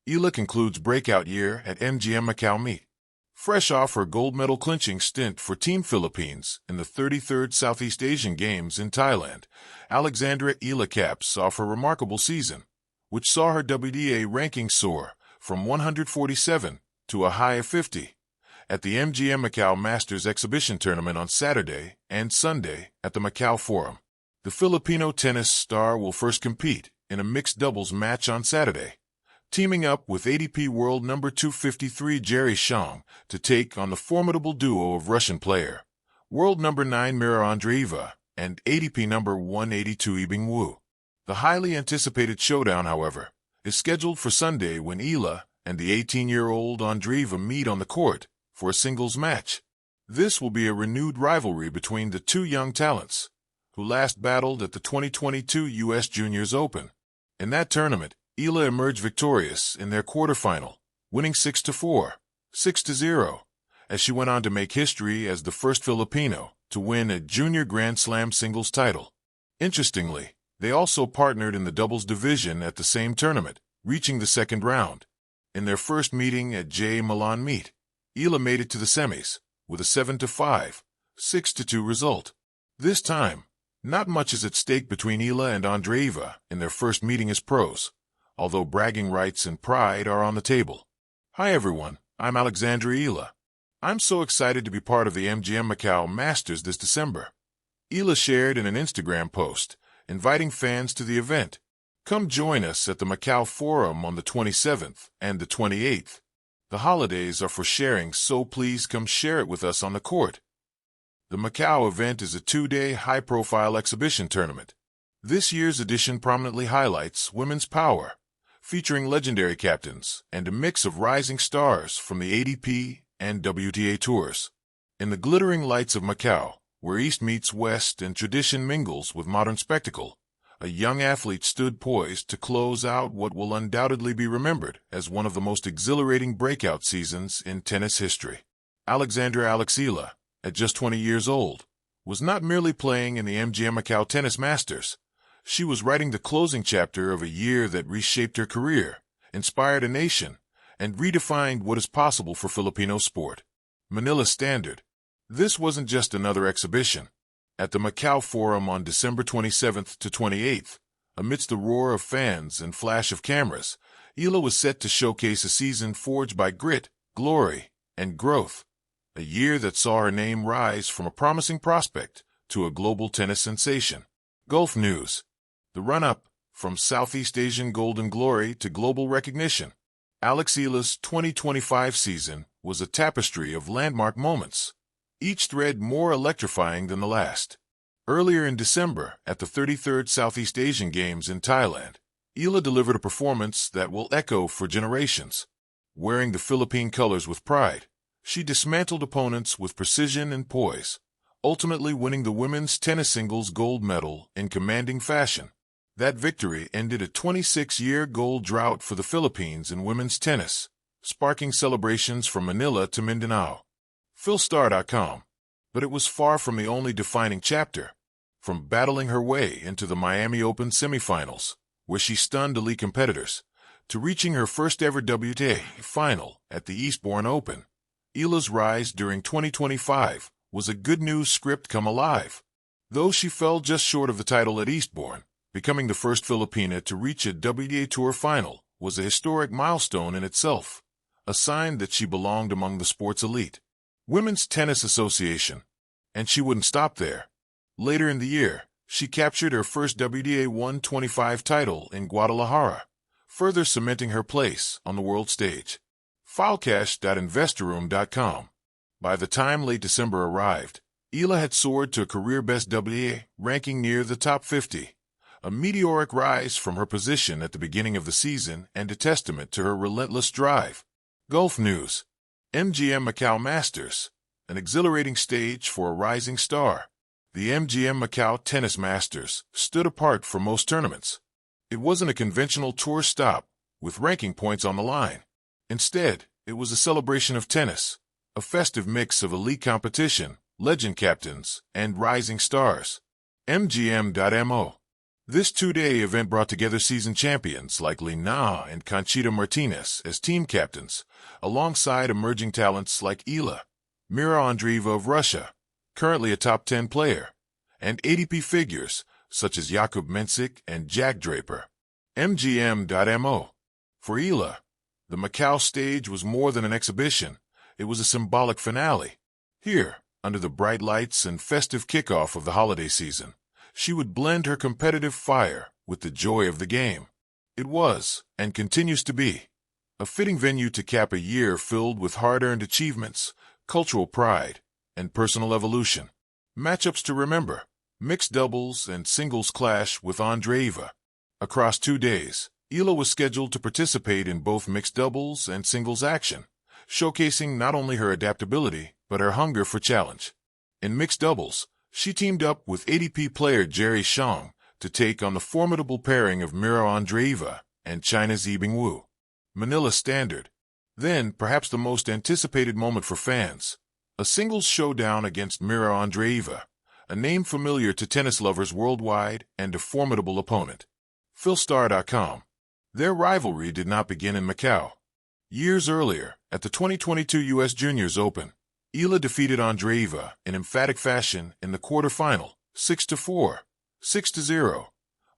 Eala concludes breakout year at MGM Macau meet. Fresh off her gold medal clinching stint for Team Philippines in the 33rd Southeast Asian Games in Thailand, Alexandra Eala caps off her remarkable season, which saw her WTA ranking soar from 147 to a high of 50 at the MGM Macau Masters Exhibition Tournament on Saturday and Sunday at the Macau Forum. The Filipino tennis star will first compete in a mixed doubles match on Saturday, teaming up with ATP World number 253 Jerry Shang to take on the formidable duo of Russian player, World number 9 Mira Andreeva, and ATP number 182 Yibing Wu. The highly anticipated showdown, however, is scheduled for Sunday when Eala and the 18-year-old Andreeva meet on the court for a singles match. This will be a renewed rivalry between the two young talents, who last battled at the 2022 U.S. Juniors Open. In that tournament, Eala emerged victorious in their quarterfinal, winning 6-4, 6-0, as she went on to make history as the first Filipino to win a junior Grand Slam singles title. Interestingly, they also partnered in the doubles division at the same tournament, reaching the second round. In their first meeting at J. Milan meet, Eala made it to the semis with a 7-5, 6-2 result. This time, not much is at stake between Eala and Andreeva in their first meeting as pros, although bragging rights and pride are on the table. Hi everyone, I'm Alexandra Eala. I'm so excited to be part of the MGM Macau Masters this December. Eala shared in an Instagram post, inviting fans to the event. Come join us at the Macau Forum on the 27th and the 28th. The holidays are for sharing, so please come share it with us on the court. The Macau event is a two-day high-profile exhibition tournament. This year's edition prominently highlights women's power, featuring legendary captains and a mix of rising stars from the ATP and WTA tours. In the glittering lights of Macau, where East meets West and tradition mingles with modern spectacle, a young athlete stood poised to close out what will undoubtedly be remembered as one of the most exhilarating breakout seasons in tennis history. Alexandra Eala, at just 20 years old, was not merely playing in the MGM Macau Tennis Masters. She was writing the closing chapter of a year that reshaped her career, inspired a nation, and redefined what is possible for Filipino sport. Manila Standard. This wasn't just another exhibition. At the Macau Forum on December 27th to 28th, amidst the roar of fans and flash of cameras, Eala was set to showcase a season forged by grit, glory, and growth. A year that saw her name rise from a promising prospect to a global tennis sensation. Gulf News. The run-up from Southeast Asian golden glory to global recognition. Alex Eala's 2025 season was a tapestry of landmark moments, each thread more electrifying than the last. Earlier in December, at the 33rd Southeast Asian Games in Thailand, Eala delivered a performance that will echo for generations. Wearing the Philippine colors with pride, she dismantled opponents with precision and poise, ultimately winning the women's tennis singles gold medal in commanding fashion. That victory ended a 26-year gold drought for the Philippines in women's tennis, sparking celebrations from Manila to Mindanao. Philstar.com. But it was far from the only defining chapter. From battling her way into the Miami Open semifinals, where she stunned elite competitors, to reaching her first-ever WTA final at the Eastbourne Open, Eala's rise during 2025 was a good news script come alive. Though she fell just short of the title at Eastbourne, becoming the first Filipina to reach a WTA Tour final was a historic milestone in itself, a sign that she belonged among the sport's elite. Women's Tennis Association. And she wouldn't stop there. Later in the year, she captured her first WTA 125 title in Guadalajara, further cementing her place on the world stage. Filecash.investorroom.com. By the time late December arrived, Eala had soared to a career-best WTA ranking near the top 50. A meteoric rise from her position at the beginning of the season and a testament to her relentless drive. Gulf News. MGM Macau Masters. An exhilarating stage for a rising star. The MGM Macau Tennis Masters stood apart from most tournaments. It wasn't a conventional tour stop, with ranking points on the line. Instead, it was a celebration of tennis, a festive mix of elite competition, legend captains, and rising stars. MGM.mo. This two-day event brought together seasoned champions like Lina and Conchita Martinez as team captains, alongside emerging talents like Eala, Mira Andreeva of Russia, currently a top 10 player, and ADP figures such as Jakub Mensik and Jack Draper. MGM.mo. For Eala, the Macau stage was more than an exhibition. It was a symbolic finale. Here, under the bright lights and festive kickoff of the holiday season, she would blend her competitive fire with the joy of the game. It was, and continues to be, a fitting venue to cap a year filled with hard-earned achievements, cultural pride, and personal evolution. Matchups to remember: mixed doubles and singles clash with Andreeva. Across 2 days, Eala was scheduled to participate in both mixed doubles and singles action, showcasing not only her adaptability, but her hunger for challenge. In mixed doubles, she teamed up with ADP player Jerry Shang to take on the formidable pairing of Mira Andreeva and China's Yibing Wu. Manila Standard. Then, perhaps the most anticipated moment for fans, a singles showdown against Mira Andreeva, a name familiar to tennis lovers worldwide and a formidable opponent. Philstar.com. Their rivalry did not begin in Macau. Years earlier, at the 2022 U.S. Juniors Open, Eala defeated Andreeva in emphatic fashion in the quarterfinal, 6-4, 6-0,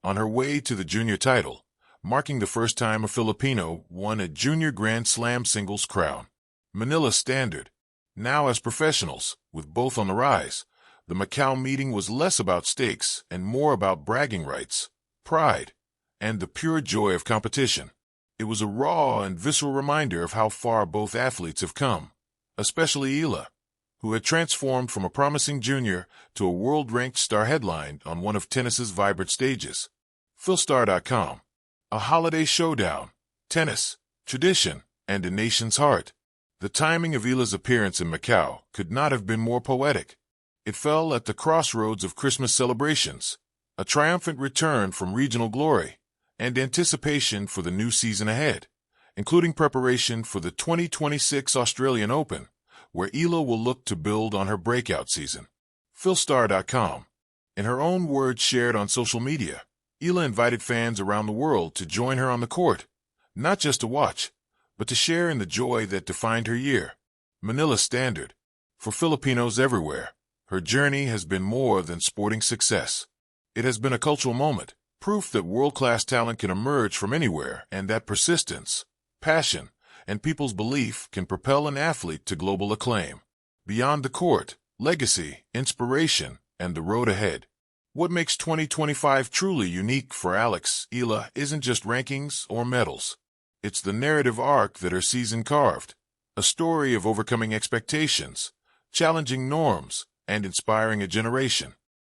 on her way to the junior title, marking the first time a Filipino won a junior Grand Slam singles crown. Manila Standard. Now as professionals, with both on the rise, the Macau meeting was less about stakes and more about bragging rights, pride, and the pure joy of competition. It was a raw and visceral reminder of how far both athletes have come, especially Eala, who had transformed from a promising junior to a world-ranked star headline on one of tennis's vibrant stages. Philstar.com. A holiday showdown, tennis, tradition, and a nation's heart. The timing of Eala's appearance in Macau could not have been more poetic. It fell at the crossroads of Christmas celebrations, a triumphant return from regional glory, and anticipation for the new season ahead, including preparation for the 2026 Australian Open, where Eala will look to build on her breakout season. Philstar.com. In her own words shared on social media, Eala invited fans around the world to join her on the court, not just to watch, but to share in the joy that defined her year. Manila Standard. For Filipinos everywhere, her journey has been more than sporting success. It has been a cultural moment, proof that world-class talent can emerge from anywhere and that persistence, passion, and people's belief can propel an athlete to global acclaim. Beyond the court, legacy, inspiration, and the road ahead. What makes 2025 truly unique for Eala isn't just rankings or medals. It's the narrative arc that her season carved, a story of overcoming expectations, challenging norms, and inspiring a generation.